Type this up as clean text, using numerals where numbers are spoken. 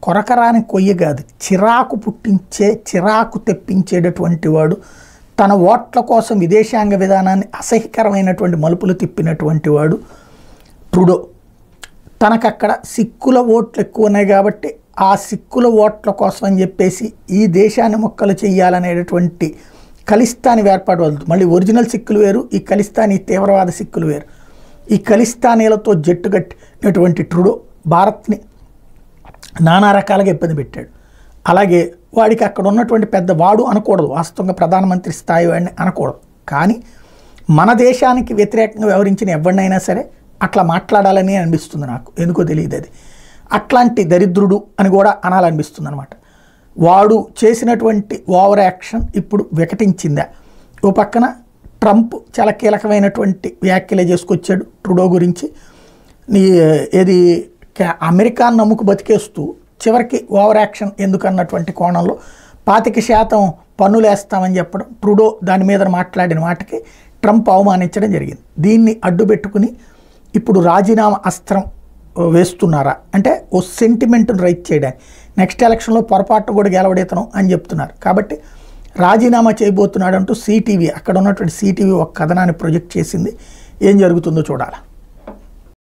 కొరకరాని కొయ్య కాదు, చిరాకు పుట్టించే, చిరాకు తెప్పించేటటువంటి వాడు. తన ఓట్ల కోసం విదేశాంగ విధానాన్ని అసహ్యకరమైనటువంటి మలుపులు తిప్పినటువంటి వాడు ట్రూడో. తనకక్కడ సిక్కుల ఓట్లు ఎక్కువ ఉన్నాయి కాబట్టి ఆ సిక్కుల ఓట్ల కోసం అని చెప్పేసి ఈ దేశాన్ని మొక్కలు చేయాలనేటటువంటి ఖలిస్తానీ ఏర్పాటు వద్దు. మళ్ళీ ఒరిజినల్ సిక్కులు వేరు, ఈ ఖలిస్తానీ తీవ్రవాద సిక్కులు వేరు. ఈ ఖలిస్తానీలతో జట్టు కట్టినటువంటి ట్రూడో భారత్ని నానా రకాలుగా ఇబ్బంది పెట్టాడు. అలాగే వాడికి అక్కడ ఉన్నటువంటి పెద్ద వాడు అనకూడదు, వాస్తవంగా ప్రధానమంత్రి స్థాయి వాడిని అనకూడదు. కానీ మన దేశానికి వ్యతిరేకంగా వ్యవహరించిన ఎవరినైనా సరే అట్లా మాట్లాడాలని అనిపిస్తుంది నాకు, ఎందుకో తెలియదు. అది అట్లాంటి దరిద్రుడు అని కూడా అనాలనిపిస్తుంది అనమాట. వాడు చేసినటువంటి ఓవర్ యాక్షన్ ఇప్పుడు వికటించిందా? ఓ పక్కన ట్రంప్ చాలా కీలకమైనటువంటి వ్యాఖ్యలే చేసుకొచ్చాడు ట్రూడో గురించి. ఏది అమెరికాను నమ్ముకు బతికేస్తూ చివరికి ఓవర్ యాక్షన్ ఎందుకన్నటువంటి కోణంలో 25% పన్నులు వేస్తామని చెప్పడం, ట్రూడో దాని మీద మాట్లాడిన మాటకి ట్రంప్ అవమానించడం జరిగింది. దీన్ని అడ్డుపెట్టుకుని ఇప్పుడు రాజీనామా అస్త్రం వేస్తున్నారా అంటే ఓ సెంటిమెంట్ను రైట్ చేయడానికి. నెక్స్ట్ ఎలక్షన్లో పొరపాటు కూడా గెలవడేతనం అని చెప్తున్నారు. కాబట్టి రాజీనామా చేయబోతున్నాడు అంటూ సిటీవీ, అక్కడ ఉన్నటువంటి సిటీవీ ఒక కథనాన్ని ప్రొజెక్ట్ చేసింది. ఏం జరుగుతుందో చూడాలి.